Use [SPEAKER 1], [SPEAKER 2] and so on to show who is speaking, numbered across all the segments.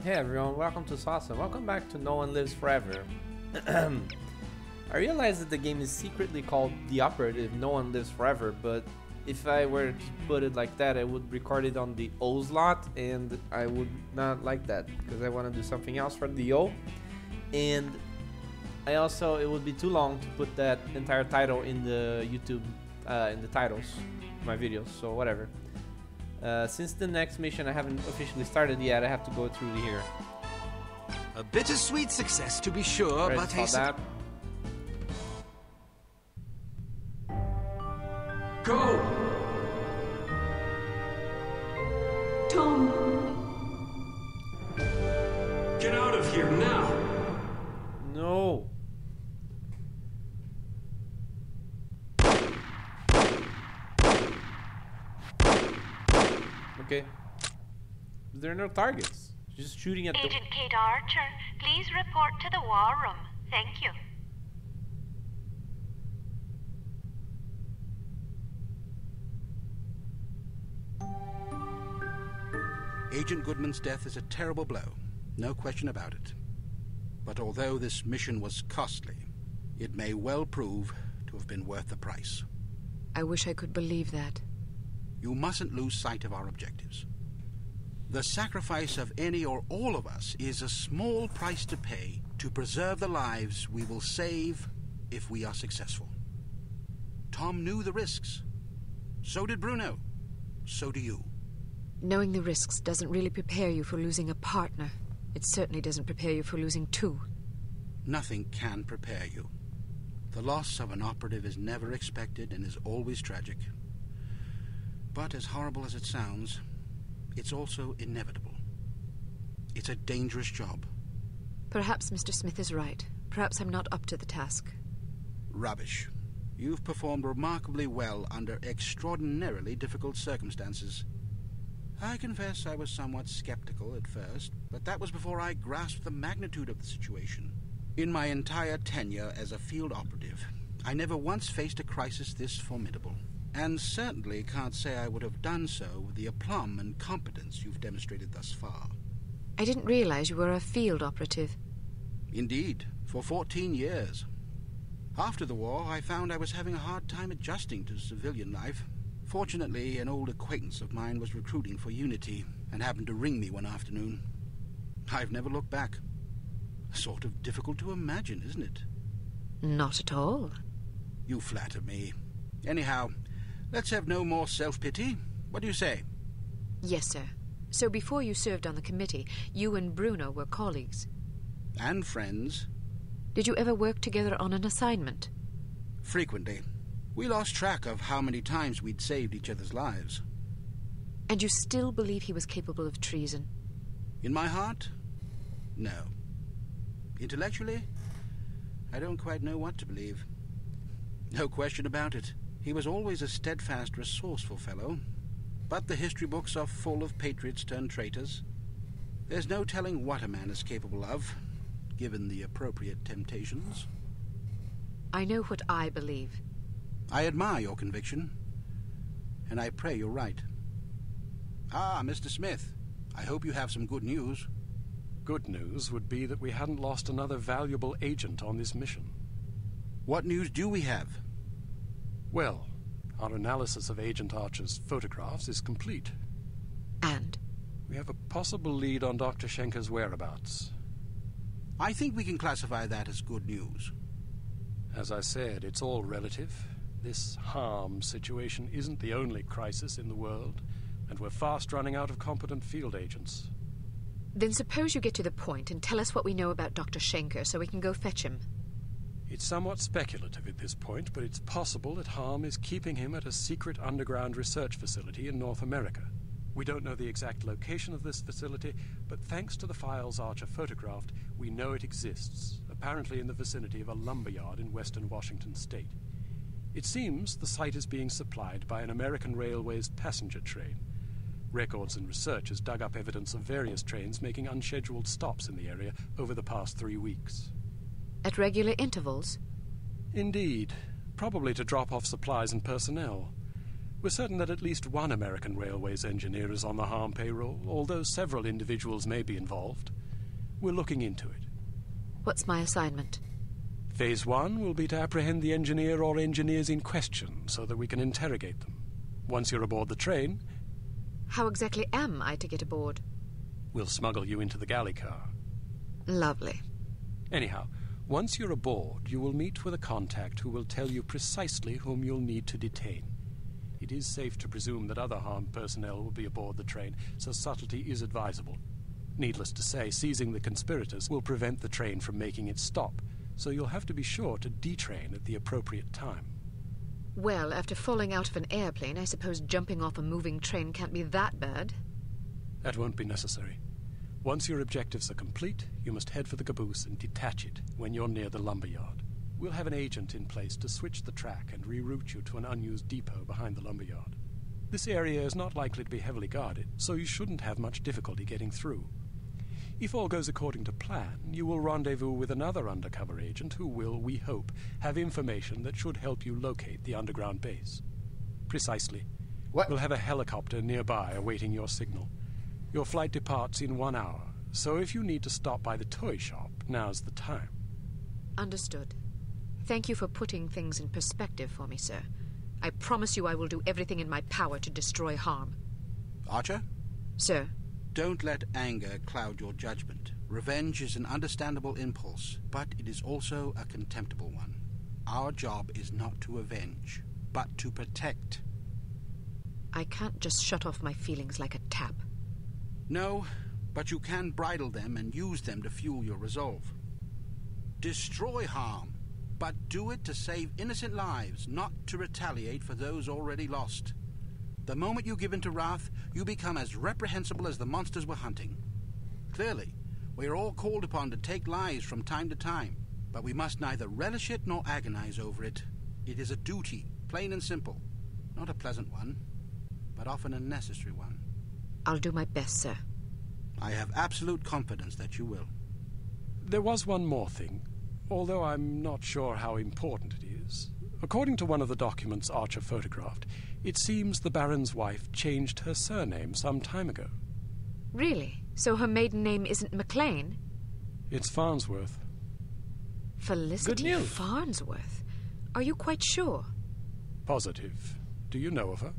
[SPEAKER 1] Hey everyone, welcome to Sasa. Welcome back to No One Lives Forever. I realize that the game is secretly called The Operative No One Lives Forever, but if I were to put it like that, I would record it on the O slot, and I would not like that because I want to do something else for the O. And I also, it would be too long to put that entire title in the YouTube, in the titles of my videos, so whatever. Since the next mission I haven't officially started yet, I have to go through here.
[SPEAKER 2] A bittersweet success, to be sure,
[SPEAKER 1] Right,
[SPEAKER 2] but
[SPEAKER 1] that.
[SPEAKER 2] Go!
[SPEAKER 3] Tom!
[SPEAKER 2] Get out of here now!
[SPEAKER 1] No! Okay. There are no targets. Just shooting at the...
[SPEAKER 4] Agent Kate Archer, please report to the war room. Thank you.
[SPEAKER 5] Agent Goodman's death is a terrible blow, no question about it. But although this mission was costly, it may well prove to have been worth the price.
[SPEAKER 3] I wish I could believe that.
[SPEAKER 5] You mustn't lose sight of our objectives. The sacrifice of any or all of us is a small price to pay to preserve the lives we will save if we are successful. Tom knew the risks. So did Bruno. So do you.
[SPEAKER 3] Knowing the risks doesn't really prepare you for losing a partner. It certainly doesn't prepare you for losing two.
[SPEAKER 5] Nothing can prepare you. The loss of an operative is never expected and is always tragic. But as horrible as it sounds, it's also inevitable. It's a dangerous job.
[SPEAKER 3] Perhaps Mr. Smith is right. Perhaps I'm not up to the task.
[SPEAKER 5] Rubbish. You've performed remarkably well under extraordinarily difficult circumstances. I confess I was somewhat skeptical at first, but that was before I grasped the magnitude of the situation. In my entire tenure as a field operative, I never once faced a crisis this formidable. And certainly can't say I would have done so with the aplomb and competence you've demonstrated thus far.
[SPEAKER 3] I didn't realize you were a field operative.
[SPEAKER 5] Indeed, for 14 years. After the war, I found I was having a hard time adjusting to civilian life. Fortunately, an old acquaintance of mine was recruiting for Unity and happened to ring me one afternoon. I've never looked back. Sort of difficult to imagine, isn't it?
[SPEAKER 3] Not at all.
[SPEAKER 5] You flatter me. Anyhow, let's have no more self-pity. What do you say?
[SPEAKER 3] Yes, sir. So before you served on the committee, you and Bruno were colleagues.
[SPEAKER 5] And friends.
[SPEAKER 3] Did you ever work together on an assignment?
[SPEAKER 5] Frequently. We lost track of how many times we'd saved each other's lives.
[SPEAKER 3] And you still believe he was capable of treason?
[SPEAKER 5] In my heart? No. Intellectually? I don't quite know what to believe. No question about it. He was always a steadfast, resourceful fellow. But the history books are full of patriots turned traitors. There's no telling what a man is capable of, given the appropriate temptations.
[SPEAKER 3] I know what I believe.
[SPEAKER 5] I admire your conviction, and I pray you're right. Ah, Mr. Smith, I hope you have some good news.
[SPEAKER 6] Good news would be that we hadn't lost another valuable agent on this mission.
[SPEAKER 5] What news do we have?
[SPEAKER 6] Well, our analysis of Agent Archer's photographs is complete.
[SPEAKER 3] And?
[SPEAKER 6] We have a possible lead on Dr. Schenker's whereabouts.
[SPEAKER 5] I think we can classify that as good news.
[SPEAKER 6] As I said, it's all relative. This harm situation isn't the only crisis in the world, and we're fast running out of competent field agents.
[SPEAKER 3] Then suppose you get to the point and tell us what we know about Dr. Schenker so we can go fetch him.
[SPEAKER 6] It's somewhat speculative at this point, but it's possible that Harm is keeping him at a secret underground research facility in North America. We don't know the exact location of this facility, but thanks to the files Archer photographed, we know it exists, apparently in the vicinity of a lumberyard in western Washington state. It seems the site is being supplied by an American Railways passenger train. Records and research has dug up evidence of various trains making unscheduled stops in the area over the past 3 weeks.
[SPEAKER 3] At regular intervals?
[SPEAKER 6] Indeed. Probably to drop off supplies and personnel. We're certain that at least one American Railways engineer is on the harm payroll, although several individuals may be involved. We're looking into it.
[SPEAKER 3] What's my assignment?
[SPEAKER 6] Phase 1 will be to apprehend the engineer or engineers in question so that we can interrogate them. Once you're aboard the train...
[SPEAKER 3] How exactly am I to get aboard?
[SPEAKER 6] We'll smuggle you into the galley car.
[SPEAKER 3] Lovely.
[SPEAKER 6] Anyhow, once you're aboard, you will meet with a contact who will tell you precisely whom you'll need to detain. It is safe to presume that other harmed personnel will be aboard the train, so subtlety is advisable. Needless to say, seizing the conspirators will prevent the train from making its stop, so you'll have to be sure to detrain at the appropriate time.
[SPEAKER 3] Well, after falling out of an airplane, I suppose jumping off a moving train can't be that bad.
[SPEAKER 6] That won't be necessary. Once your objectives are complete, you must head for the caboose and detach it when you're near the lumberyard. We'll have an agent in place to switch the track and reroute you to an unused depot behind the lumberyard. This area is not likely to be heavily guarded, so you shouldn't have much difficulty getting through. If all goes according to plan, you will rendezvous with another undercover agent who will, we hope, have information that should help you locate the underground base. Precisely.
[SPEAKER 1] What?
[SPEAKER 6] We'll have a helicopter nearby awaiting your signal. Your flight departs in 1 hour, so if you need to stop by the toy shop, now's the time.
[SPEAKER 3] Understood. Thank you for putting things in perspective for me, sir. I promise you I will do everything in my power to destroy harm.
[SPEAKER 5] Archer?
[SPEAKER 3] Sir?
[SPEAKER 5] Don't let anger cloud your judgment. Revenge is an understandable impulse, but it is also a contemptible one. Our job is not to avenge, but to protect.
[SPEAKER 3] I can't just shut off my feelings like a tap.
[SPEAKER 5] No, but you can bridle them and use them to fuel your resolve. Destroy harm, but do it to save innocent lives, not to retaliate for those already lost. The moment you give in to wrath, you become as reprehensible as the monsters we're hunting. Clearly, we are all called upon to take lives from time to time, but we must neither relish it nor agonize over it. It is a duty, plain and simple. Not a pleasant one, but often a necessary one.
[SPEAKER 3] I'll do my best, sir.
[SPEAKER 5] I have absolute confidence that you will.
[SPEAKER 6] There was one more thing, although I'm not sure how important it is. According to one of the documents Archer photographed, it seems the Baron's wife changed her surname some time ago.
[SPEAKER 3] Really? So her maiden name isn't McLean?
[SPEAKER 6] It's Farnsworth.
[SPEAKER 3] Felicity
[SPEAKER 1] Good news.
[SPEAKER 3] Farnsworth? Are you quite sure?
[SPEAKER 6] Positive. Do you know of her?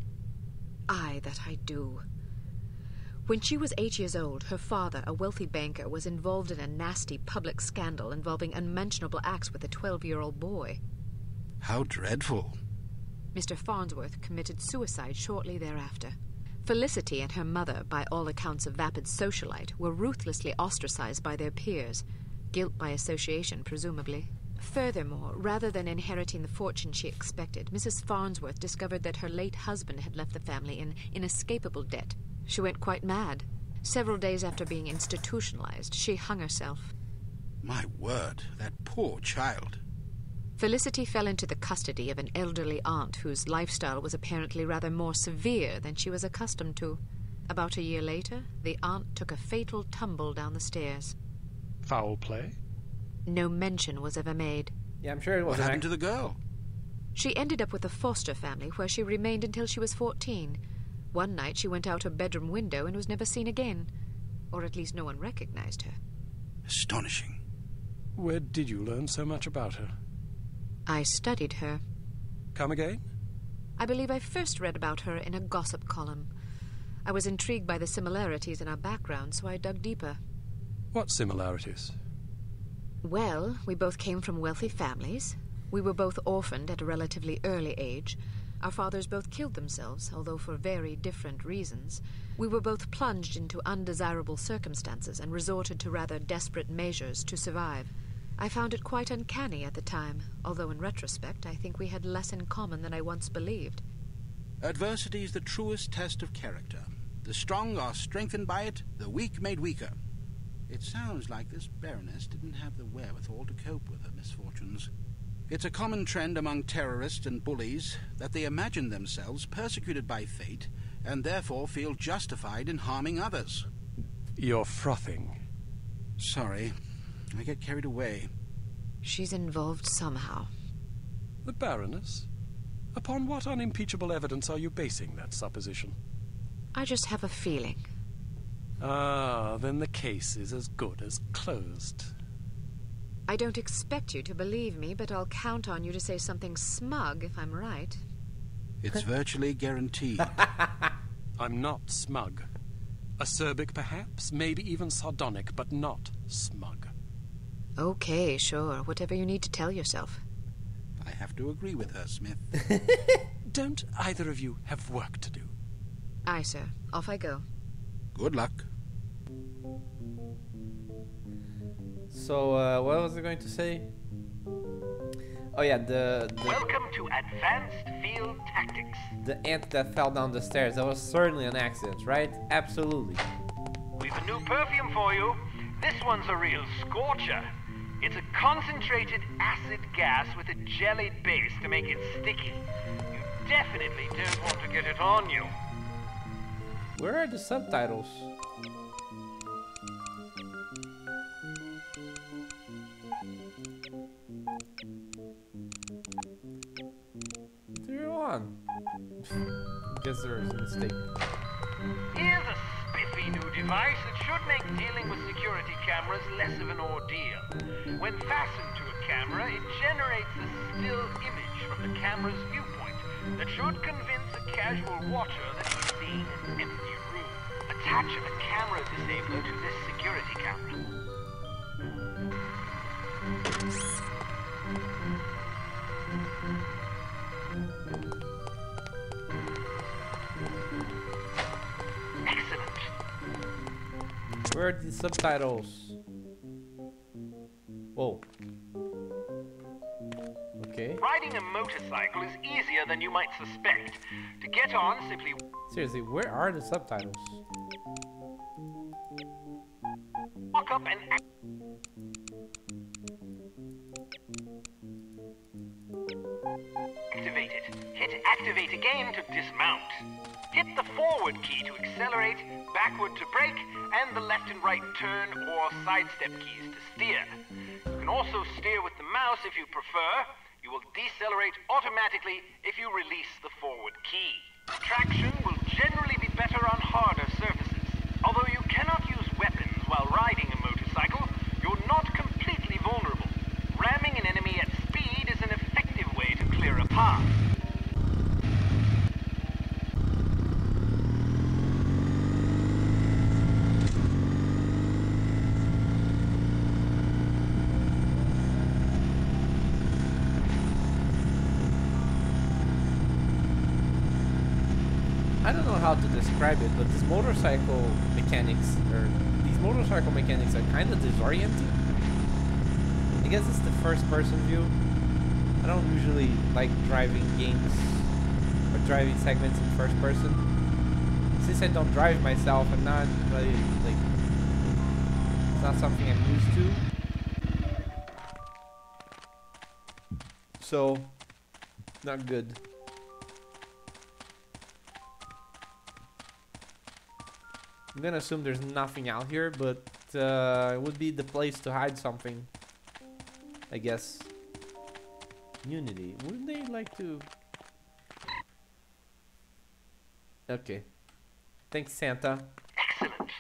[SPEAKER 3] Aye, that I do. When she was 8 years old, her father, a wealthy banker, was involved in a nasty public scandal involving unmentionable acts with a 12-year-old boy.
[SPEAKER 5] How dreadful.
[SPEAKER 3] Mr. Farnsworth committed suicide shortly thereafter. Felicity and her mother, by all accounts a vapid socialite, were ruthlessly ostracized by their peers. Guilt by association, presumably. Furthermore, rather than inheriting the fortune she expected, Mrs. Farnsworth discovered that her late husband had left the family in inescapable debt. She went quite mad. Several days after being institutionalized, she hung herself.
[SPEAKER 5] My word, that poor child.
[SPEAKER 3] Felicity fell into the custody of an elderly aunt whose lifestyle was apparently rather more severe than she was accustomed to. About a year later, the aunt took a fatal tumble down the stairs.
[SPEAKER 6] Foul play?
[SPEAKER 3] No mention was ever made.
[SPEAKER 1] Yeah, I'm sure it
[SPEAKER 5] What
[SPEAKER 1] was
[SPEAKER 5] happened to the girl?
[SPEAKER 3] She ended up with a foster family where she remained until she was 14. One night she went out her bedroom window and was never seen again. Or at least no one recognized her.
[SPEAKER 5] Astonishing.
[SPEAKER 6] Where did you learn so much about her?
[SPEAKER 3] I studied her.
[SPEAKER 6] Come again?
[SPEAKER 3] I believe I first read about her in a gossip column. I was intrigued by the similarities in our background, so I dug deeper.
[SPEAKER 6] What similarities?
[SPEAKER 3] Well, we both came from wealthy families. We were both orphaned at a relatively early age. Our fathers both killed themselves, although for very different reasons. We were both plunged into undesirable circumstances and resorted to rather desperate measures to survive. I found it quite uncanny at the time, although in retrospect I think we had less in common than I once believed.
[SPEAKER 5] Adversity is the truest test of character. The strong are strengthened by it, the weak made weaker. It sounds like this Baroness didn't have the wherewithal to cope with her misfortunes. It's a common trend among terrorists and bullies that they imagine themselves persecuted by fate and therefore feel justified in harming others.
[SPEAKER 6] You're frothing.
[SPEAKER 5] Sorry, I get carried away.
[SPEAKER 3] She's involved somehow.
[SPEAKER 6] The Baroness? Upon what unimpeachable evidence are you basing that supposition?
[SPEAKER 3] I just have a feeling.
[SPEAKER 6] Ah, then the case is as good as closed.
[SPEAKER 3] I don't expect you to believe me, but I'll count on you to say something smug if I'm right.
[SPEAKER 5] It's virtually guaranteed.
[SPEAKER 6] I'm not smug. Acerbic, perhaps, maybe even sardonic, but not smug.
[SPEAKER 3] Okay, sure. Whatever you need to tell yourself.
[SPEAKER 5] I have to agree with her, Smith.
[SPEAKER 6] Don't either of you have work to do?
[SPEAKER 3] Aye, sir. Off I go.
[SPEAKER 5] Good luck.
[SPEAKER 1] So, what was I going to say? Oh yeah, the
[SPEAKER 2] Welcome to Advanced Field Tactics.
[SPEAKER 1] ant that fell down the stairs. That was certainly an accident, right? Absolutely.
[SPEAKER 2] We've a new perfume for you. This one's a real scorcher. It's a concentrated acid gas with a jellied base to make it sticky. You definitely don't want to get it on you.
[SPEAKER 1] Where are the subtitles? They're on. Guess there's a mistake.
[SPEAKER 2] Here's a spiffy new device that should make dealing with security cameras less of an ordeal. When fastened to a camera, it generates a still image from the camera's viewpoint that should convince a casual watcher that he's seen an empty room. Attach a camera disabler to this security camera. Excellent.
[SPEAKER 1] Where are the subtitles? Whoa. Okay.
[SPEAKER 2] Riding a motorcycle is easier than you might suspect. To get on, simply
[SPEAKER 1] Seriously, where are the subtitles?
[SPEAKER 2] walk up and activate it. Hit activate again to dismount. Hit the forward key to accelerate, backward to brake, and the left and right turn or sidestep keys to steer. You can also steer with the mouse if you prefer. You will decelerate automatically if you release the forward key. Traction will generally be better on harder surfaces. Although you cannot use weapons while riding a motorcycle, you're not completely vulnerable. Ramming an enemy at speed is an effective way to clear a path.
[SPEAKER 1] I don't know how to describe it, but these motorcycle mechanics are kind of disorienting. I guess it's the first person view. I don't usually like driving games or driving segments in first person. Since I don't drive myself, I'm not really like, it's not something I'm used to. So, not good. I'm gonna assume there's nothing out here, but it would be the place to hide something, I guess. Unity. Wouldn't they like to... Okay. Thanks, Santa.
[SPEAKER 2] Excellent.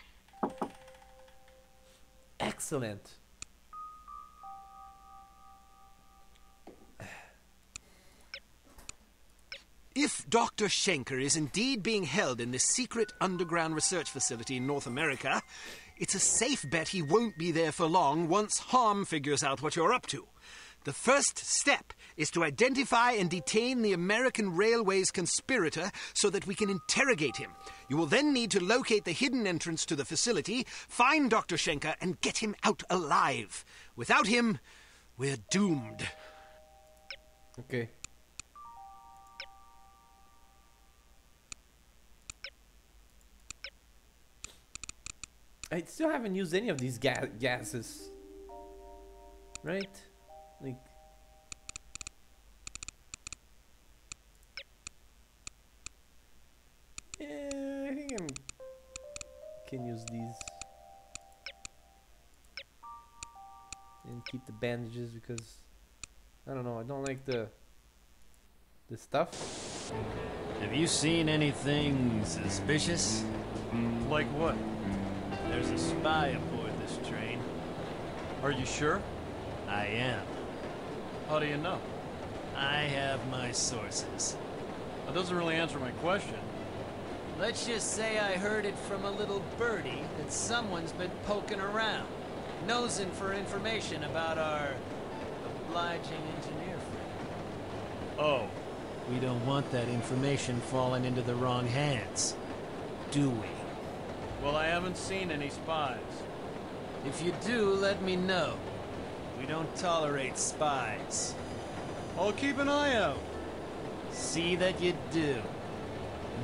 [SPEAKER 1] Excellent.
[SPEAKER 2] If Dr. Schenker is indeed being held in this secret underground research facility in North America, it's a safe bet he won't be there for long once Harm figures out what you're up to. The first step is to identify and detain the American Railways conspirator so that we can interrogate him. You will then need to locate the hidden entrance to the facility, find Dr. Schenker, and get him out alive. Without him, we're doomed.
[SPEAKER 1] Okay. I still haven't used any of these gases. Right? Like... Yeah, I think I can use these. And keep the bandages because... I don't know, I don't like the... this stuff.
[SPEAKER 7] Have you seen anything suspicious?
[SPEAKER 6] Like what?
[SPEAKER 7] There's a spy aboard this train.
[SPEAKER 6] Are you sure?
[SPEAKER 7] I am.
[SPEAKER 6] How do you know?
[SPEAKER 7] I have my sources.
[SPEAKER 6] That doesn't really answer my question.
[SPEAKER 7] Let's just say I heard it from a little birdie that someone's been poking around, nosing for information about our obliging engineer friend.
[SPEAKER 6] Oh.
[SPEAKER 7] We don't want that information falling into the wrong hands, do we?
[SPEAKER 6] Well, I haven't seen any spies.
[SPEAKER 7] If you do, let me know. We don't tolerate spies.
[SPEAKER 6] I'll keep an eye out.
[SPEAKER 7] See that you do.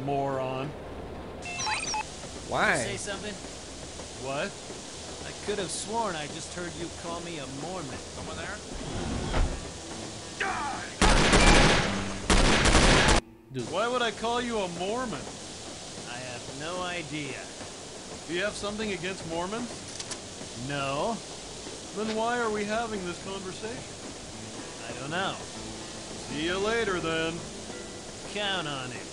[SPEAKER 6] Moron.
[SPEAKER 1] Why?
[SPEAKER 7] Say something?
[SPEAKER 6] What?
[SPEAKER 7] I could have sworn I just heard you call me a Mormon.
[SPEAKER 5] Someone there?
[SPEAKER 1] Dude,
[SPEAKER 6] Why would I call you a Mormon?
[SPEAKER 7] I have no idea.
[SPEAKER 6] Do you have something against Mormons?
[SPEAKER 7] No?
[SPEAKER 6] Then why are we having this conversation?
[SPEAKER 7] I don't know.
[SPEAKER 6] See you later, then.
[SPEAKER 7] Count on it.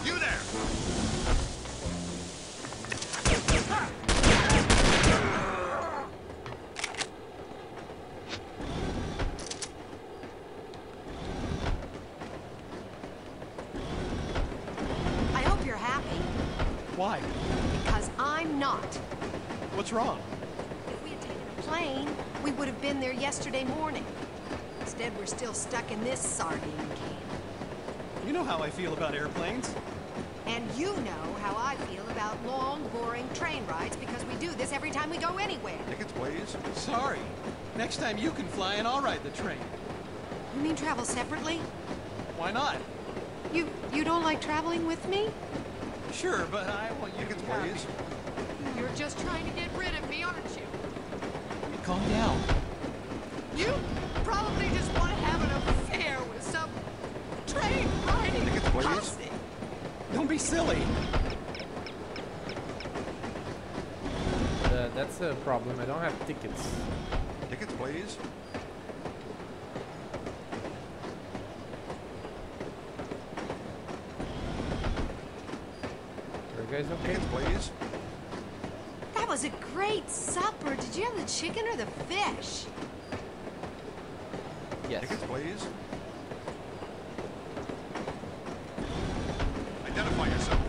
[SPEAKER 5] You there!
[SPEAKER 8] I hope you're happy,
[SPEAKER 6] Why?
[SPEAKER 8] because I'm not.
[SPEAKER 6] What's wrong?
[SPEAKER 8] If we had taken a plane, we would have been there yesterday morning. Instead, we're still stuck in this sardine can.
[SPEAKER 9] You know how I feel about airplanes.
[SPEAKER 8] And you know how I feel about long, boring train rides because we do this every time we go anywhere.
[SPEAKER 5] Tickets, please.
[SPEAKER 9] Sorry. Next time you can fly and I'll ride the train.
[SPEAKER 8] You mean travel separately?
[SPEAKER 9] Why not?
[SPEAKER 8] You don't like traveling with me?
[SPEAKER 9] Sure, but I want you to
[SPEAKER 5] Tickets,
[SPEAKER 9] be happy.
[SPEAKER 5] please.
[SPEAKER 8] You're just trying to get rid of me, aren't you?
[SPEAKER 9] Calm down.
[SPEAKER 8] You probably just want to have an affair with some train riding
[SPEAKER 5] Tickets, please.
[SPEAKER 8] posse.
[SPEAKER 9] Don't be silly.
[SPEAKER 1] that's a problem. I don't have tickets.
[SPEAKER 5] Tickets, please.
[SPEAKER 1] Are you guys okay?
[SPEAKER 5] Tickets, please.
[SPEAKER 8] That was a great supper. Did you have the chicken or the fish?
[SPEAKER 1] Yes.
[SPEAKER 5] Tickets, please. Identify yourself.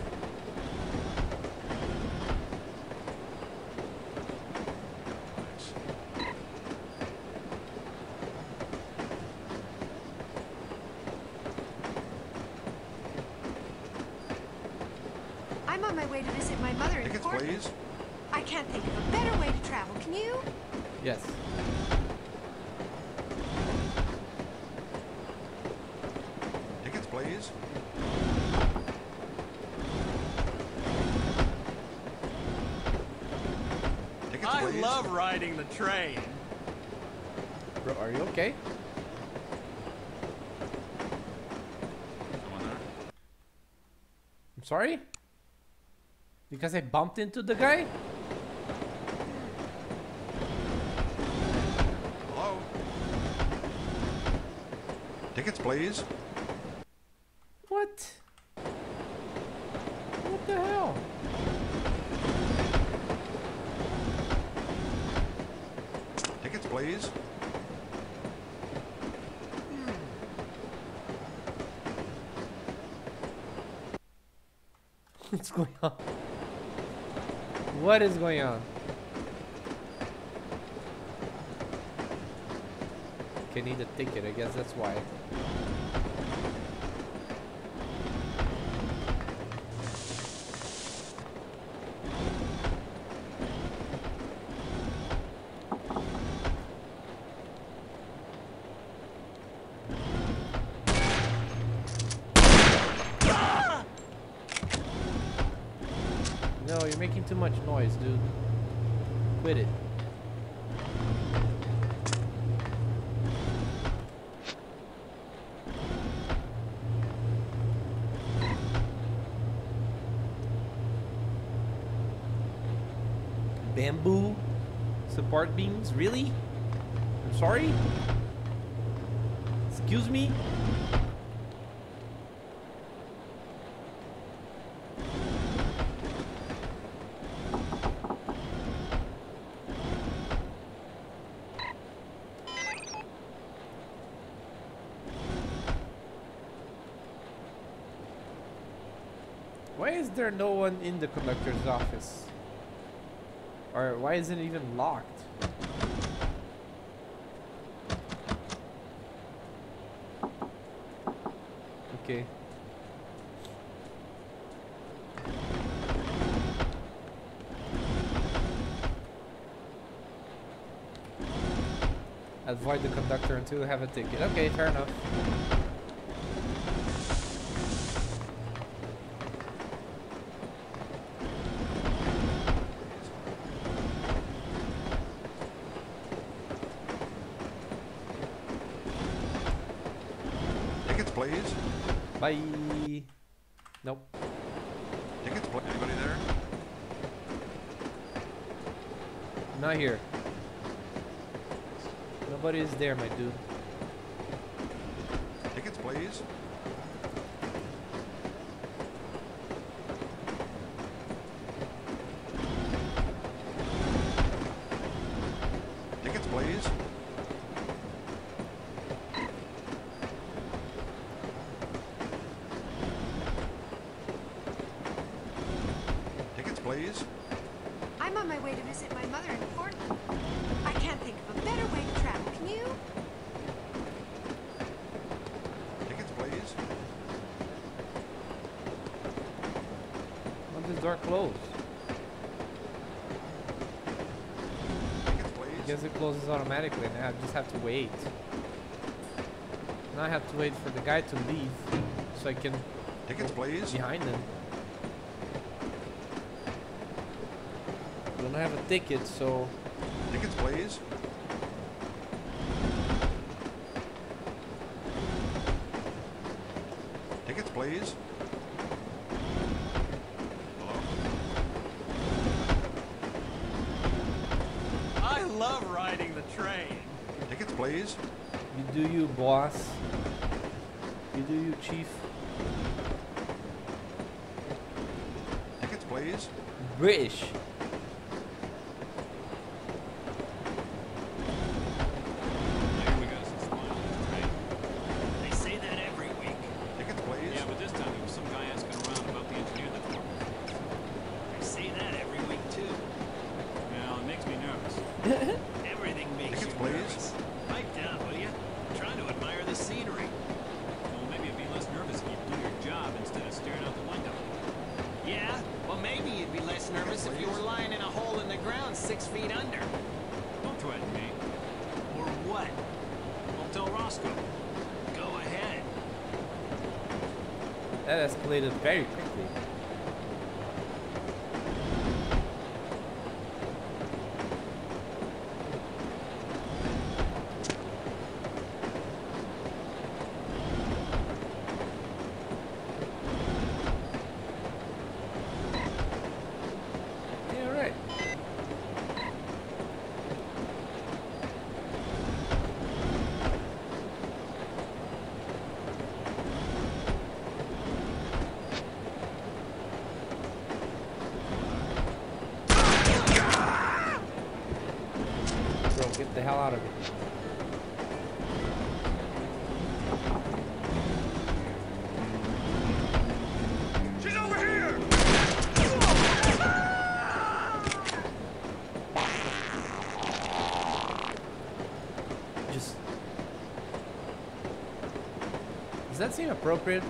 [SPEAKER 8] I'm on my way to visit my mother in
[SPEAKER 5] Tickets,
[SPEAKER 8] Portland.
[SPEAKER 5] please.
[SPEAKER 8] I can't think of a better way to travel. Can you?
[SPEAKER 1] Yes.
[SPEAKER 5] Tickets, please. Tickets,
[SPEAKER 6] I
[SPEAKER 5] please.
[SPEAKER 6] love riding the train.
[SPEAKER 1] Bro, are you okay?
[SPEAKER 5] Someone there?
[SPEAKER 1] I'm sorry? Because I bumped into the guy?
[SPEAKER 5] Hello? Tickets, please.
[SPEAKER 1] What? What the hell?
[SPEAKER 5] Tickets, please.
[SPEAKER 1] What's going on? What is going on? Okay, need a ticket. I guess that's why. No, you're making too much noise, dude. Quit it. bamboo support beams? Really? I'm sorry? Excuse me? Why is there no one in the conductor's office? Or why isn't it even locked? Okay. Avoid the conductor until you have a ticket. Okay, fair enough.
[SPEAKER 5] Please.
[SPEAKER 1] Bye. Nope.
[SPEAKER 5] Tickets, please. Anybody there?
[SPEAKER 1] Not here. Nobody is there, my dude.
[SPEAKER 5] Tickets, please. Tickets, please. Please.
[SPEAKER 8] I'm on my way to visit my mother in Portland. I can't think of a better way to travel, can you?
[SPEAKER 5] Tickets, please.
[SPEAKER 1] Why is this door closed?
[SPEAKER 5] Tickets, please.
[SPEAKER 1] I guess it closes automatically and I just have to wait. Now I have to wait for the guy to leave so I can
[SPEAKER 5] Tickets, please.
[SPEAKER 1] behind him. I don't have a ticket, so...
[SPEAKER 5] Tickets, please. Tickets, please. Hello?
[SPEAKER 9] I love riding the train.
[SPEAKER 5] Tickets, please.
[SPEAKER 1] You do you, boss. You do you, chief.
[SPEAKER 5] Tickets, please.
[SPEAKER 1] British.
[SPEAKER 7] Everything makes
[SPEAKER 5] Tickets,
[SPEAKER 7] you
[SPEAKER 5] please.
[SPEAKER 7] nervous. Pipe down, will you? I'm trying to admire the scenery.
[SPEAKER 10] Well, maybe you'd be less nervous if you do your job instead of staring out the window.
[SPEAKER 7] Yeah? Well, maybe you'd be less nervous if you were lying in a hole in the ground 6 feet under.
[SPEAKER 10] Don't threaten me.
[SPEAKER 7] Or what?
[SPEAKER 10] I'll tell Roscoe.
[SPEAKER 7] Go ahead.
[SPEAKER 1] That escalated very quickly. Get the hell out of it.
[SPEAKER 2] She's over here!
[SPEAKER 1] Just... Does that seem appropriate?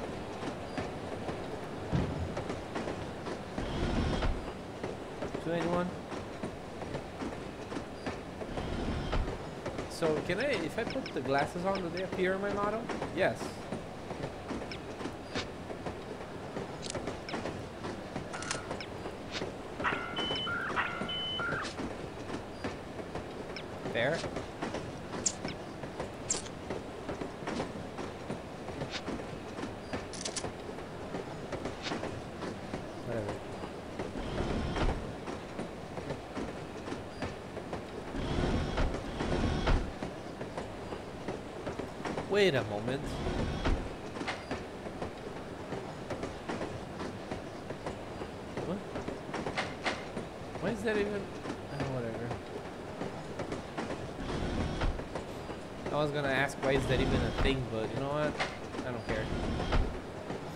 [SPEAKER 1] To anyone? So can I, if I put the glasses on, do they appear in my model? Yes. There. Whatever. Wait a moment. What? Why is that even? Oh, whatever. I was gonna ask why is that even a thing, but you know what? I don't care.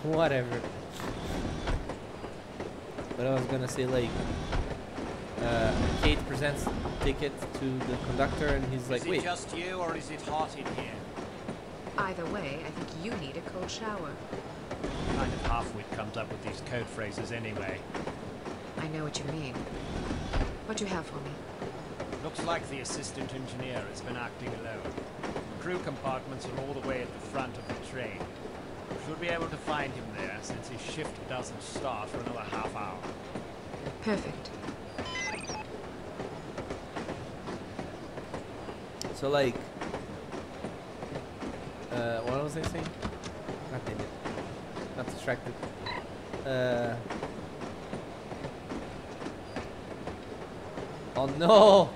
[SPEAKER 1] Whatever. But I was gonna say, like, Kate presents the ticket to the conductor and he's like, wait.
[SPEAKER 7] Is it just you or is it hot in here?
[SPEAKER 3] Either way, I think you need a cold shower.
[SPEAKER 10] Kind of half-wit comes up with these code phrases anyway.
[SPEAKER 3] I know what you mean. What do you have for me?
[SPEAKER 10] Looks like the assistant engineer has been acting alone. Crew compartments are all the way at the front of the train. Should be able to find him there since his shift doesn't start for another half hour.
[SPEAKER 3] Perfect.
[SPEAKER 1] So like, what was I saying? God damn it. Not distracted. Oh no!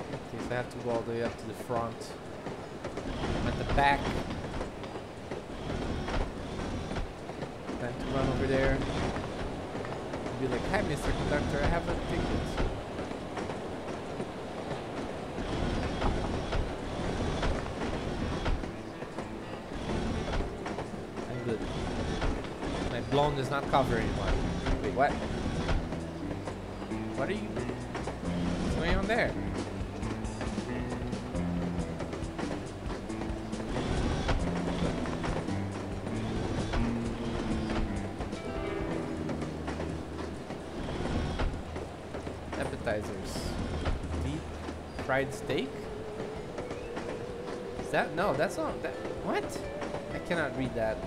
[SPEAKER 1] Okay, so I have to go all the way up to the front. I'm at the back. Time to run over there. And be like, hi Mr. Conductor, I have a ticket. Blonde does not cover anyone. Wait, what? What are you? What's going on there? Appetizers. Deep fried steak? Is that? No, that's not that. What? I cannot read that.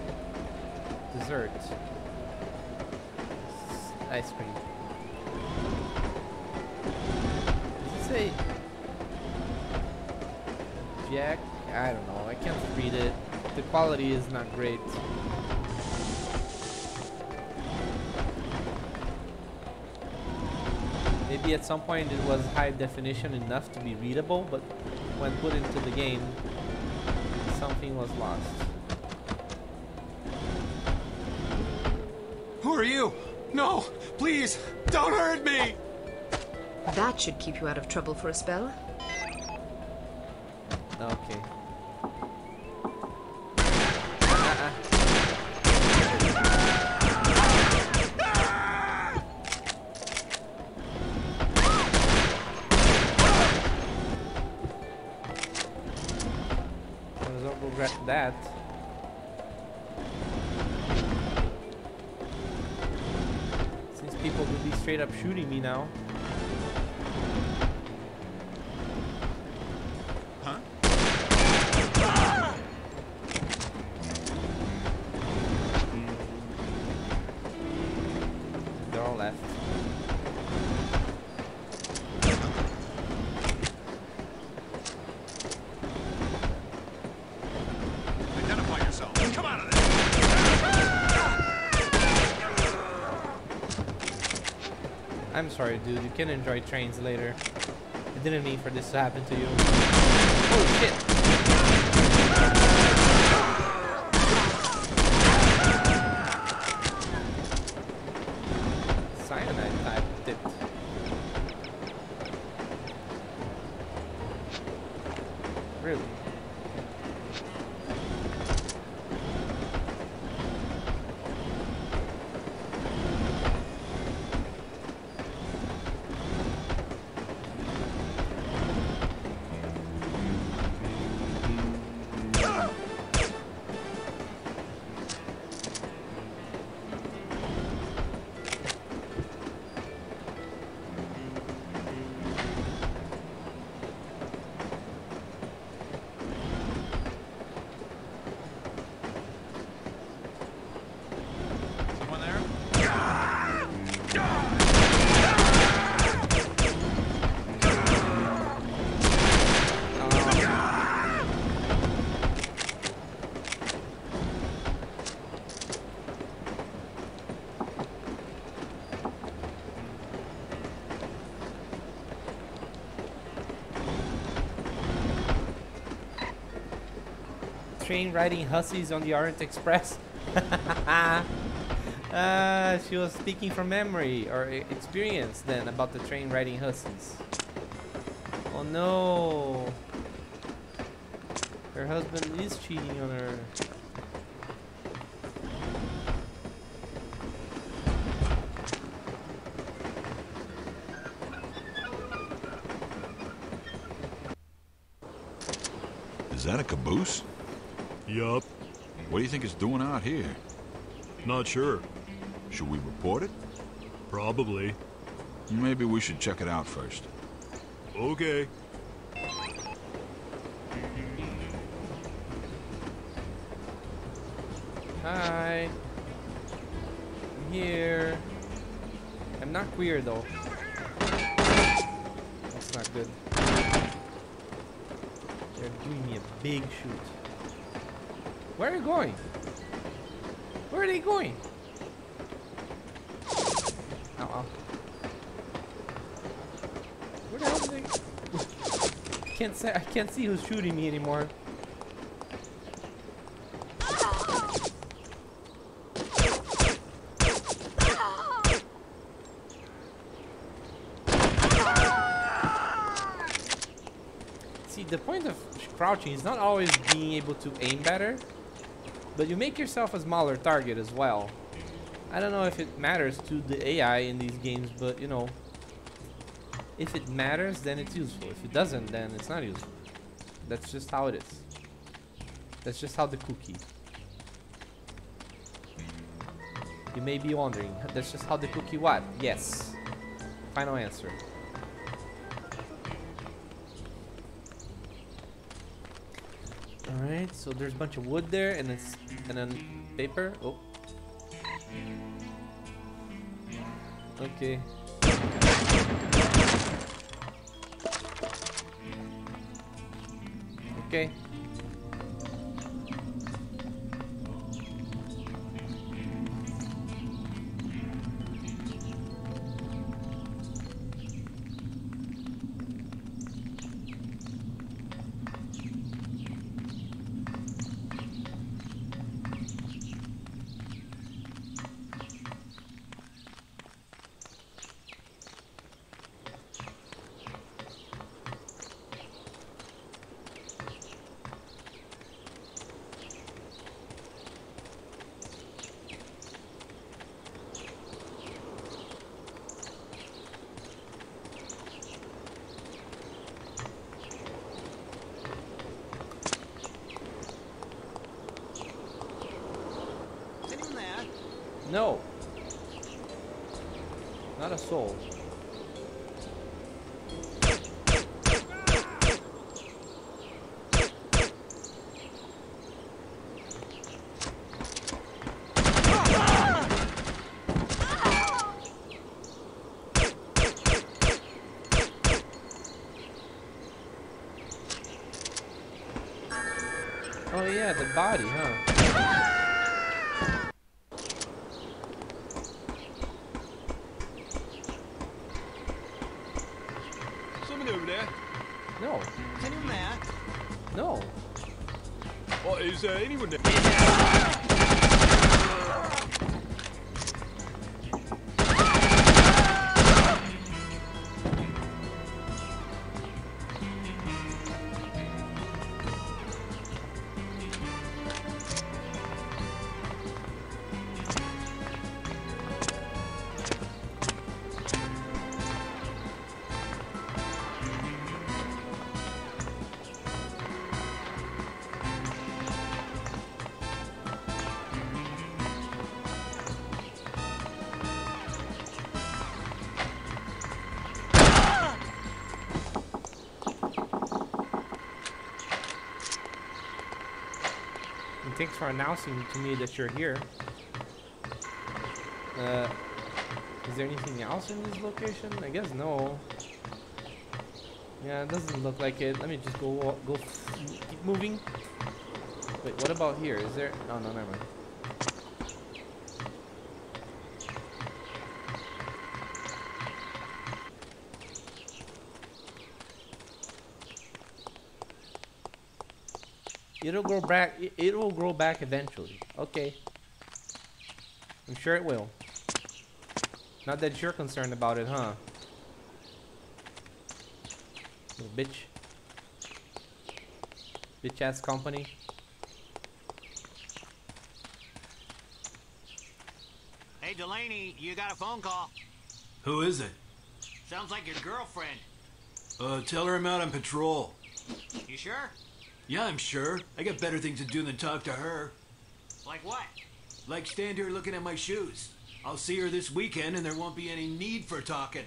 [SPEAKER 1] Dessert. Ice cream. Does it say Jack? I don't know. I can't read it. The quality is not great. Maybe at some point it was high definition enough to be readable, but when put into the game, something was lost.
[SPEAKER 9] Who are you? No, please, don't hurt me!
[SPEAKER 3] That should keep you out of trouble for a spell.
[SPEAKER 1] Okay. I'll regret that. People will be straight up shooting me now.
[SPEAKER 9] Huh?
[SPEAKER 1] They're all left.
[SPEAKER 9] Identify yourself. Come out of there!
[SPEAKER 1] I'm sorry, dude. You can enjoy trains later. I didn't mean for this to happen to you. Oh shit! Cyanide type tipped. Really? train riding hussies on the Orient Express. She was speaking from memory or experience then about the train riding hussies. Oh no. Her husband is cheating on her.
[SPEAKER 11] Is that a caboose?
[SPEAKER 12] Yup.
[SPEAKER 11] What do you think it's doing out here?
[SPEAKER 12] Not sure.
[SPEAKER 11] Should we report it?
[SPEAKER 12] Probably.
[SPEAKER 11] Maybe we should check it out first.
[SPEAKER 12] Okay.
[SPEAKER 1] Hi. I'm here. I'm not queer though. That's not good. They're doing me a big shoot. Where are you going? Where are they going? Ow, ow. Where the hell are they? I can't see who's shooting me anymore. See, the point of crouching is not always being able to aim better, but you make yourself a smaller target as well. I don't know if it matters to the AI in these games, but you know, if it matters, then it's useful. If it doesn't, then it's not useful. That's just how it is. That's just how the cookie. You may be wondering, that's just how the cookie what? Yes. Final answer. Alright, so there's a bunch of wood there and then paper. Oh. Okay. Okay. No. Not a soul. Oh yeah, the body, huh? No.
[SPEAKER 12] Is anyone there?
[SPEAKER 1] No.
[SPEAKER 12] What, is anyone there?
[SPEAKER 1] And thanks for announcing to me that you're here. Is there anything else in this location? I guess no. Yeah, it doesn't look like it. Let me just go keep moving. Wait, what about here? Is there? Oh no, never mind. It'll grow back. It will grow back eventually. Okay. I'm sure it will. Not that you're concerned about it, huh? Little bitch. Bitch ass company.
[SPEAKER 10] Hey, Delaney, you got a phone call.
[SPEAKER 12] Who is it?
[SPEAKER 10] Sounds like your girlfriend.
[SPEAKER 12] Tell her I'm out on patrol.
[SPEAKER 10] You sure?
[SPEAKER 12] Yeah, I'm sure. I got better things to do than talk to her.
[SPEAKER 10] Like what?
[SPEAKER 12] Like stand here looking at my shoes. I'll see her this weekend and there won't be any need for talking.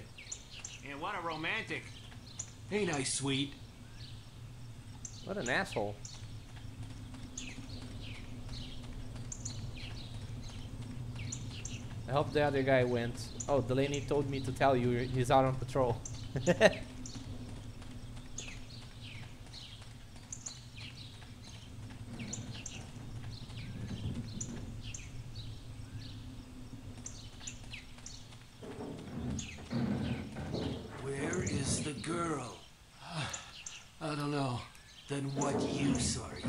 [SPEAKER 10] And what a romantic.
[SPEAKER 12] Ain't I sweet?
[SPEAKER 1] What an asshole. I hope the other guy went. Oh, Delaney told me to tell you he's out on patrol.
[SPEAKER 12] Where is the girl? I don't know. Then what use are you?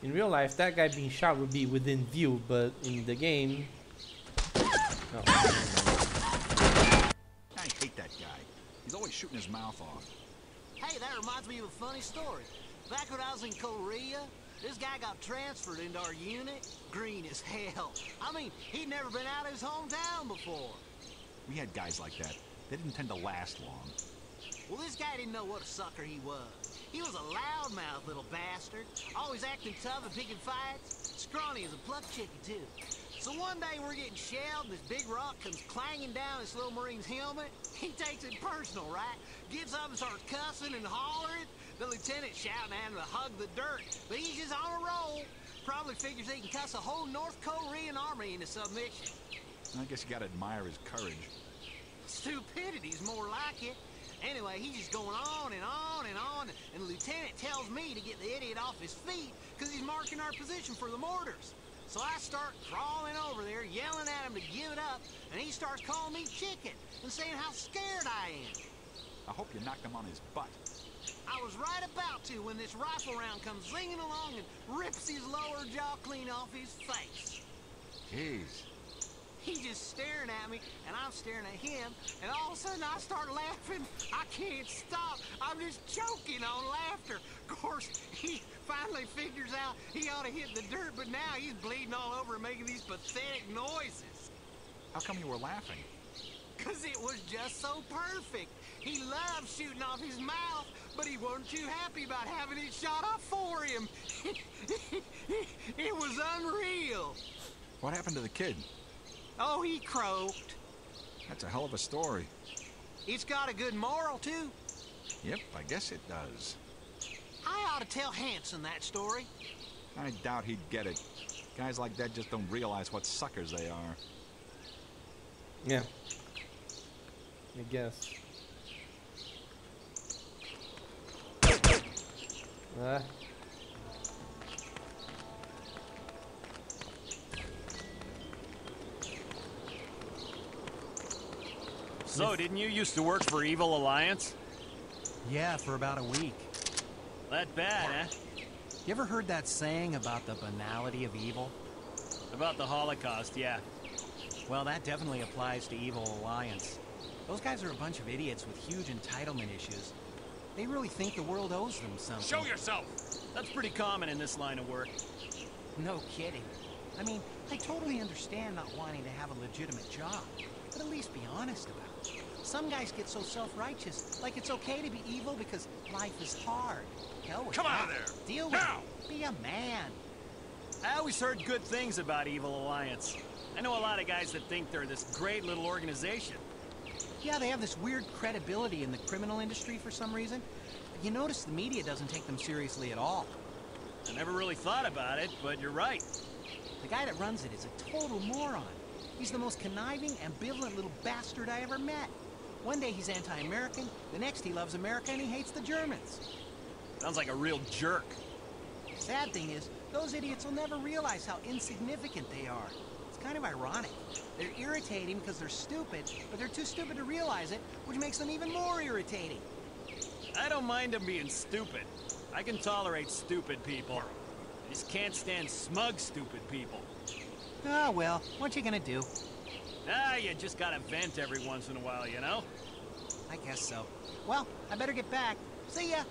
[SPEAKER 1] In real life, that guy being shot would be within view, but in the game... Oh.
[SPEAKER 11] I hate that guy. He's always shooting his mouth off.
[SPEAKER 13] Hey, that reminds me of a funny story. Back when I was in Korea, this guy got transferred into our unit. Green as hell. I mean, he'd never been out of his hometown before.
[SPEAKER 11] We had guys like that. They didn't tend to last long.
[SPEAKER 13] Well, this guy didn't know what a sucker he was. He was a loudmouth little bastard, always acting tough and picking fights. Scrawny as a pluck chicken, too. So one day we're getting shelled, and this big rock comes clanging down this little Marine's helmet. He takes it personal, right? Gets up and starts cussing and hollering. The lieutenant shouting at him to hug the dirt, but he's just on a roll. Probably figures he can cuss a whole North Korean army into submission.
[SPEAKER 11] I guess you gotta admire his courage.
[SPEAKER 13] Stupidity's more like it. Anyway, he's just going on and on and on, and the lieutenant tells me to get the idiot off his feet because he's marking our position for the mortars. So I start crawling over there, yelling at him to give it up, and he starts calling me chicken and saying how scared I am.
[SPEAKER 11] I hope you knocked him on his butt.
[SPEAKER 13] I was right about to when this rifle round comes zinging along and rips his lower jaw clean off his face.
[SPEAKER 11] Jeez.
[SPEAKER 13] He's just staring at me, and I'm staring at him, and all of a sudden I start laughing. I can't stop. I'm just choking on laughter. Of course, he finally figures out he ought to hit the dirt, but now he's bleeding all over and making these pathetic noises.
[SPEAKER 11] How come you were laughing?
[SPEAKER 13] Because it was just so perfect. He loved shooting off his mouth, but he wasn't too happy about having it shot off for him. It was unreal.
[SPEAKER 11] What happened to the kid?
[SPEAKER 13] Oh, he croaked.
[SPEAKER 11] That's a hell of a story.
[SPEAKER 13] It's got a good moral, too.
[SPEAKER 11] Yep, I guess it does.
[SPEAKER 13] I ought to tell Hanson that story.
[SPEAKER 11] I doubt he'd get it. Guys like that just don't realize what suckers they are.
[SPEAKER 1] Yeah. I guess.
[SPEAKER 10] So, didn't you used to work for Evil Alliance?
[SPEAKER 9] Yeah, for about a week.
[SPEAKER 10] That bad, eh?
[SPEAKER 9] You ever heard that saying about the banality of evil?
[SPEAKER 10] About the Holocaust, yeah.
[SPEAKER 9] Well, that definitely applies to Evil Alliance. Those guys are a bunch of idiots with huge entitlement issues. They really think the world owes them something.
[SPEAKER 10] Show yourself! That's pretty common in this line of work.
[SPEAKER 9] No kidding. I mean, I totally understand not wanting to have a legitimate job, but at least be honest about it. Some guys get so self-righteous, like it's okay to be evil because life is hard. Hell with
[SPEAKER 10] Come
[SPEAKER 9] that.
[SPEAKER 10] out of there!
[SPEAKER 9] Deal with
[SPEAKER 10] Now!
[SPEAKER 9] it. Be a man.
[SPEAKER 10] I always heard good things about Evil Alliance. I know a lot of guys that think they're this great little organization.
[SPEAKER 9] Yeah, they have this weird credibility in the criminal industry for some reason. But you notice the media doesn't take them seriously at all.
[SPEAKER 10] I never really thought about it, but you're right.
[SPEAKER 9] The guy that runs it is a total moron. He's the most conniving, ambivalent little bastard I ever met. One day he's anti-American, the next he loves America and he hates the Germans.
[SPEAKER 10] Sounds like a real jerk.
[SPEAKER 9] Sad thing is, those idiots will never realize how insignificant they are. It's kind of ironic. They're irritating because they're stupid, but they're too stupid to realize it, which makes them even more irritating.
[SPEAKER 10] I don't mind them being stupid. I can tolerate stupid people. I just can't stand smug, stupid people.
[SPEAKER 9] Ah, well, what you gonna do?
[SPEAKER 10] Ah, you just gotta vent every once in a while, you know?
[SPEAKER 9] I guess so. Well, I better get back. See ya!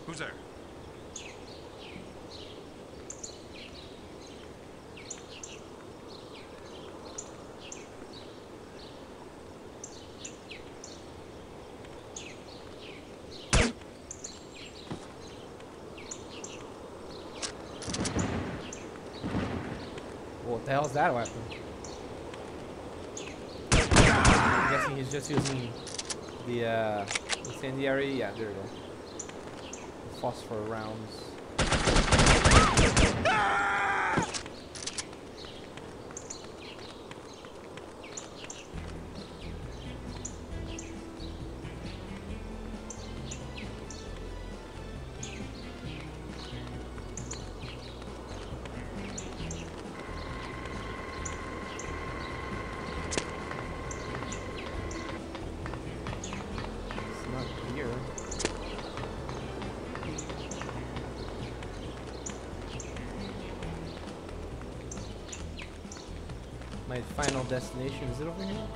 [SPEAKER 11] Who's there?
[SPEAKER 1] What the hell is that weapon? I'm guessing he's just using the incendiary. Yeah, there we go. Phosphor rounds. It's not here. My final destination, is it over here?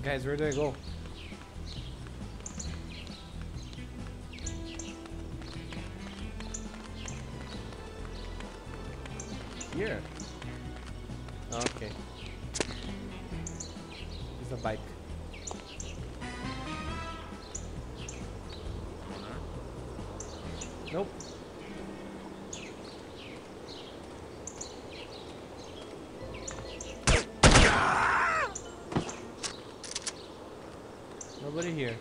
[SPEAKER 1] Guys, where do I go? Here. Okay. There's a bike. Nope. Nobody here.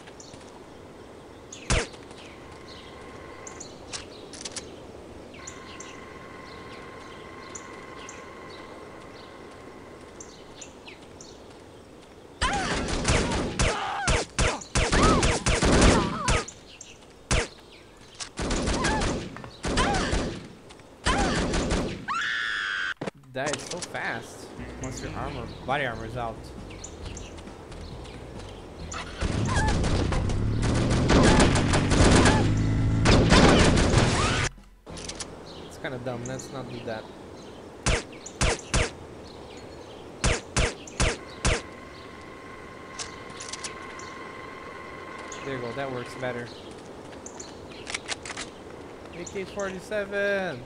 [SPEAKER 1] That is so fast once your body armor is out. It's kind of dumb. Let's not do that. There you go. That works better. AK-47.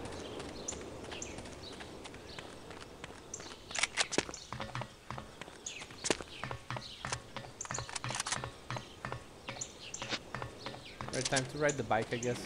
[SPEAKER 1] Right, time to ride the bike, I guess.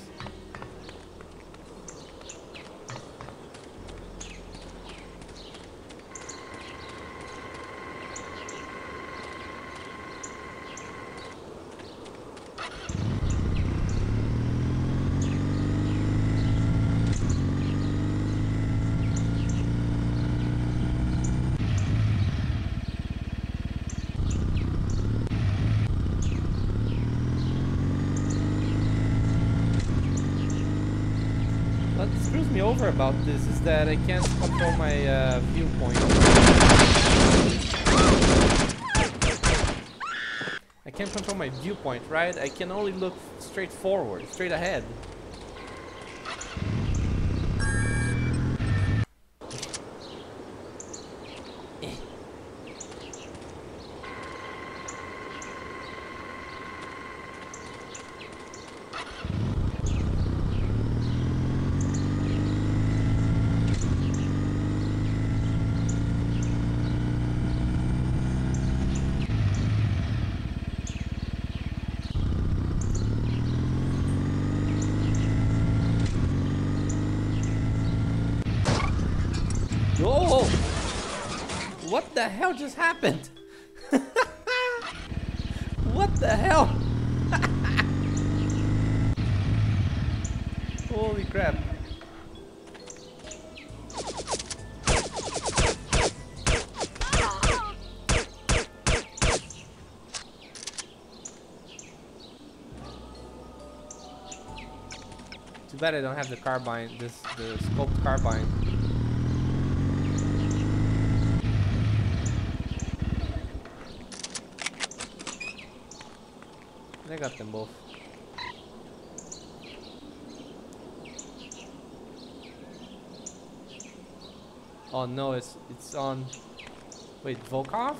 [SPEAKER 1] me over about this is that I can't control my viewpoint. I can't control my viewpoint, right? I can only look straight forward, straight ahead. Oh! What the hell just happened? What the hell? Holy crap. Too bad I don't have the carbine, the scoped carbine. I got them both. Oh no, it's on. Wait, Volkov?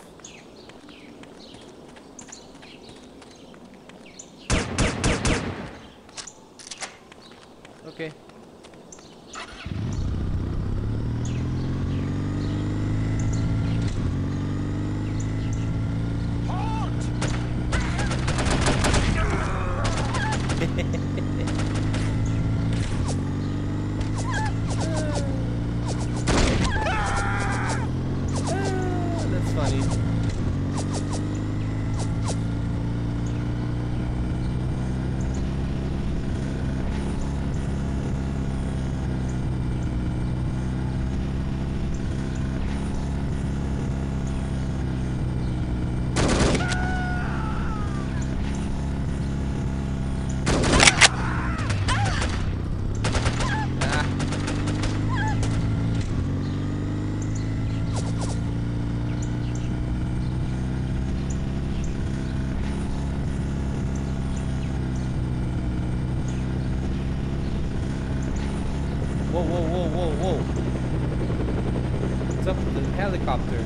[SPEAKER 1] Okay. That's funny. Whoa, whoa, whoa, whoa, whoa. What's up with the helicopter?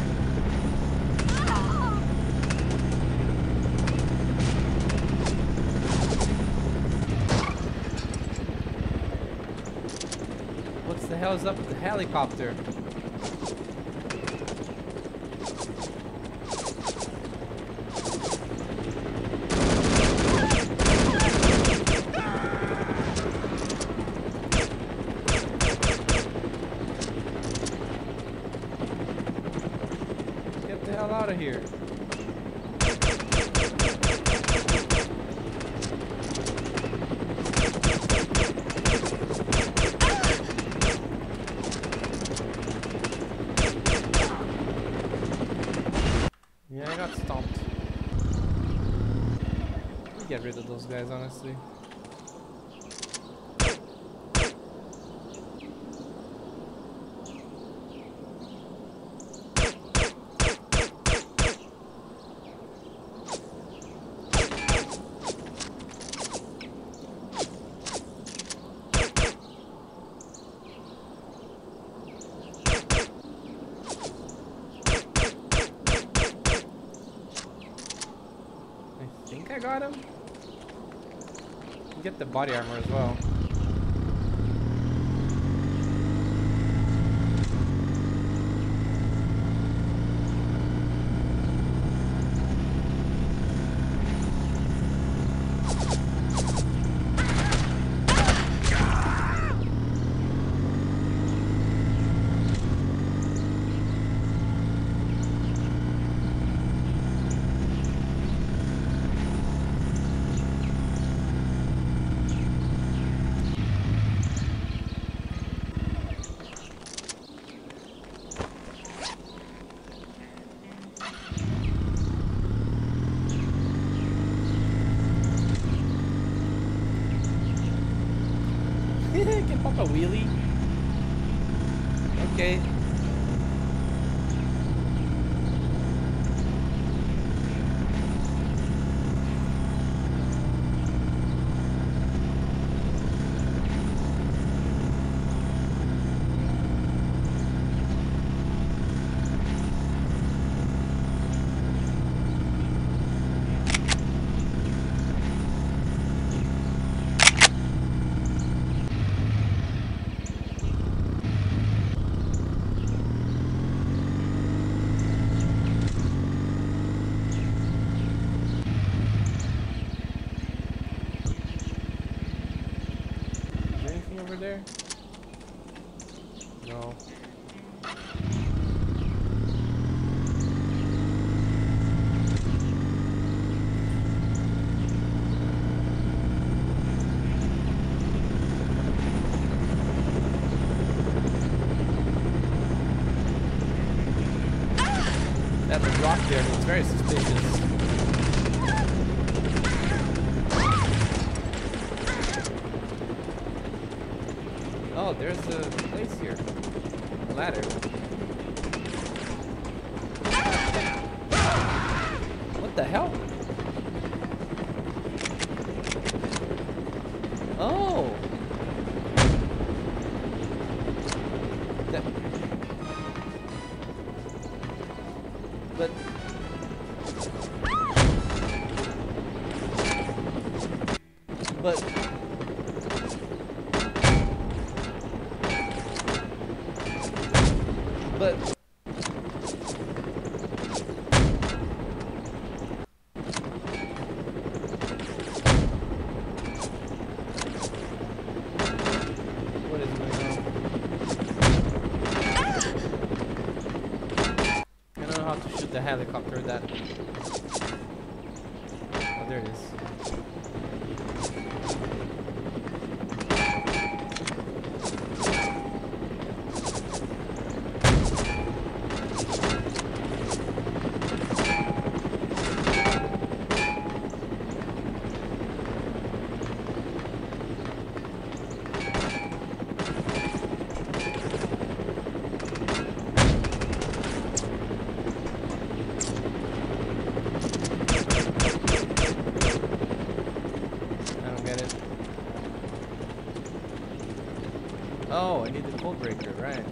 [SPEAKER 1] What the hell is up with the helicopter? Get the hell out of here. Yeah, I got stomped. We get rid of those guys, honestly. I think I got him. Get the body armor as well. Can pop a wheelie. Okay. Over there? No. That rock there looks very suspicious. Oh, there's a place here. A ladder. What the hell? Oh! That... But... But... But what is going on? I don't know how to shoot the helicopter that. Oh, there it is. Oh, I need the code breaker, right.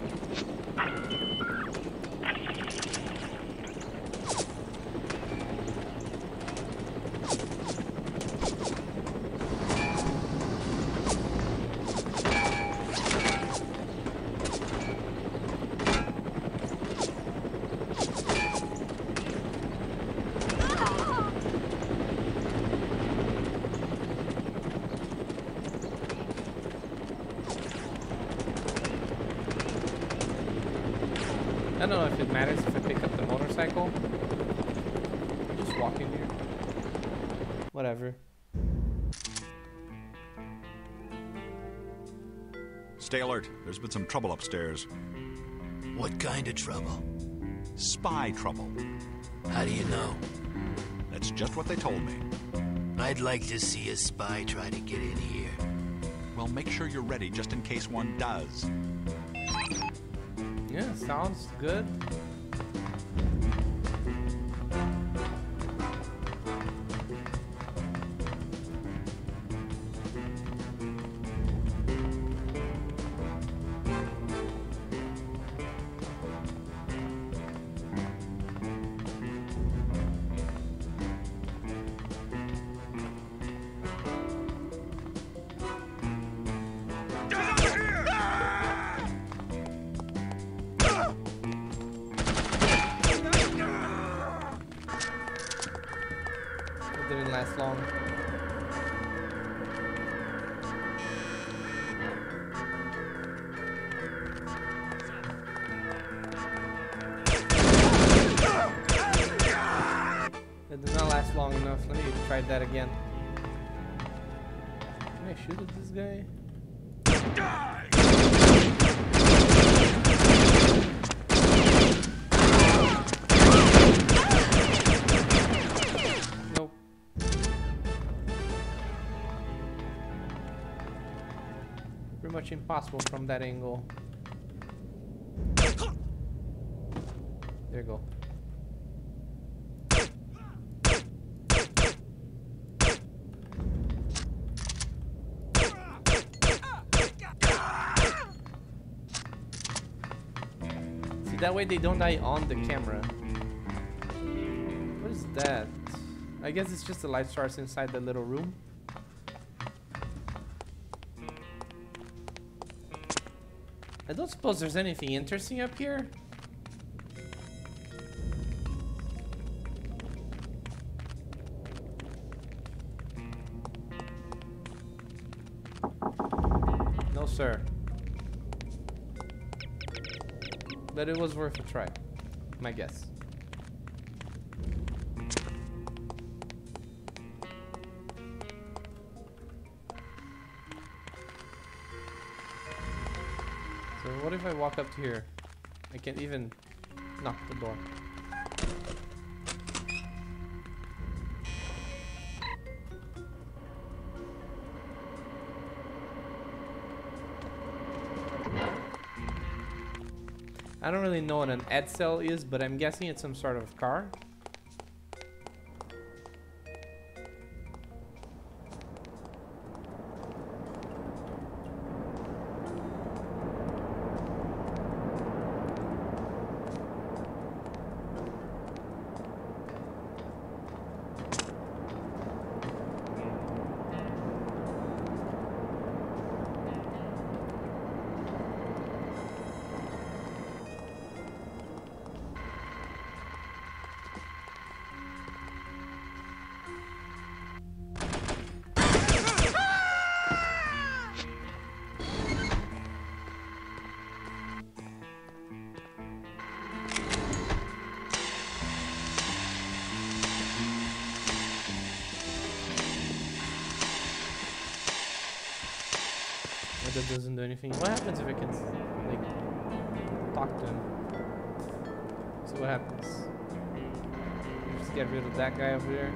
[SPEAKER 1] I don't know if it matters if I pick up the motorcycle. Just walk in here. Whatever.
[SPEAKER 11] Stay alert. There's been some trouble upstairs.
[SPEAKER 12] What kind of trouble?
[SPEAKER 11] Spy trouble.
[SPEAKER 12] How do you know?
[SPEAKER 11] That's just what they told me.
[SPEAKER 12] I'd like to see a spy try to get in here.
[SPEAKER 11] Well, make sure you're ready just in case one does.
[SPEAKER 1] Yeah, sounds good. Didn't last long. It did not last long enough. Let me try that again. Can I shoot at this guy? Pretty much impossible from that angle. There you go. See, that way they don't die on the camera. What is that? I guess it's just the light source inside the little room. I don't suppose there's anything interesting up here. No, sir. But it was worth a try, my guess. So what if I walk up to here? I can't even knock the door. I don't really know what an Edsel is, but I'm guessing it's some sort of car. That doesn't do anything. What happens if I can, like, talk to him? See what happens. Just get rid of that guy over there.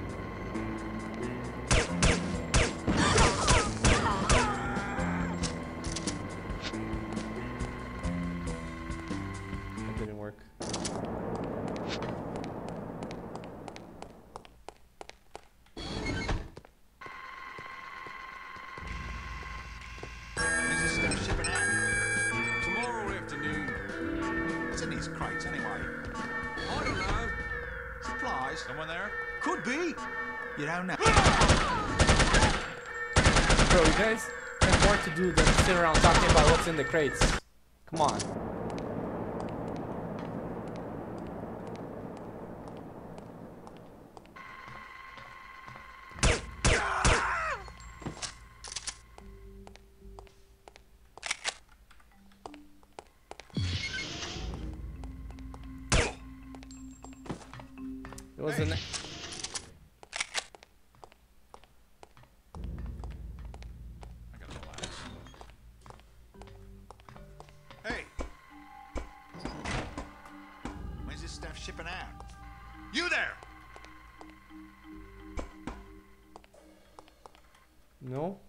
[SPEAKER 1] That didn't work.
[SPEAKER 11] Someone there?
[SPEAKER 5] Could be. You don't know.
[SPEAKER 1] Bro, you guys have more to do than sit around talking about what's in the crates. Come on. It was an...
[SPEAKER 11] Hey! When's this stuff shipping out? You there!
[SPEAKER 1] No?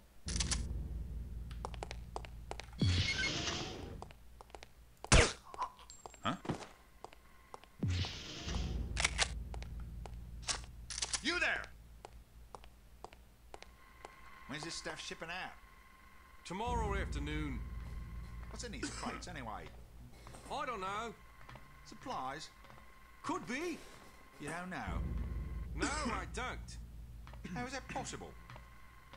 [SPEAKER 11] Huh? You there! When's this stuff shipping out?
[SPEAKER 6] Tomorrow afternoon.
[SPEAKER 11] What's in these crates anyway?
[SPEAKER 6] I don't know.
[SPEAKER 11] Supplies?
[SPEAKER 6] Could be.
[SPEAKER 11] You don't know?
[SPEAKER 6] No, I don't.
[SPEAKER 11] How is that possible?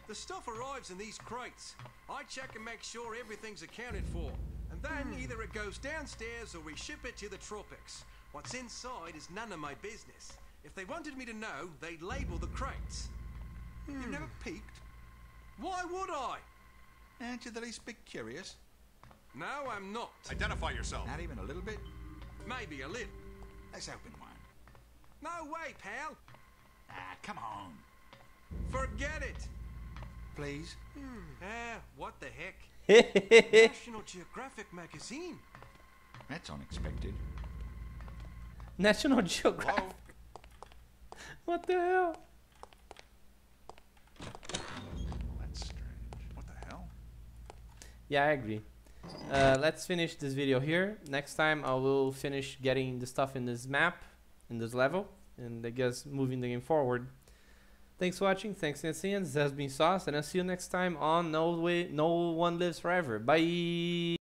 [SPEAKER 6] The stuff arrives in these crates. I check and make sure everything's accounted for. And then either it goes downstairs or we ship it to the tropics. What's inside is none of my business. If they wanted me to know, they'd label the crates.
[SPEAKER 11] You've never peeked?
[SPEAKER 6] Why would I?
[SPEAKER 11] Aren't you the least bit curious?
[SPEAKER 6] No, I'm not.
[SPEAKER 11] Identify yourself. Not even a little bit?
[SPEAKER 6] Maybe a little.
[SPEAKER 11] Let's open one.
[SPEAKER 6] No way, pal.
[SPEAKER 11] Ah, come on.
[SPEAKER 6] Forget it.
[SPEAKER 11] Please?
[SPEAKER 6] What the heck? National Geographic magazine.
[SPEAKER 11] That's unexpected.
[SPEAKER 1] National Geographic.
[SPEAKER 11] Hello?
[SPEAKER 1] What the hell?
[SPEAKER 11] Well, that's strange. What the hell?
[SPEAKER 1] Yeah, I agree. let's finish this video here. Next time I will finish getting the stuff in this map, in this level, and I guess moving the game forward. Thanks for watching, thanks for seeing. This has been Sauce, and I'll see you next time on No One Lives Forever. Bye!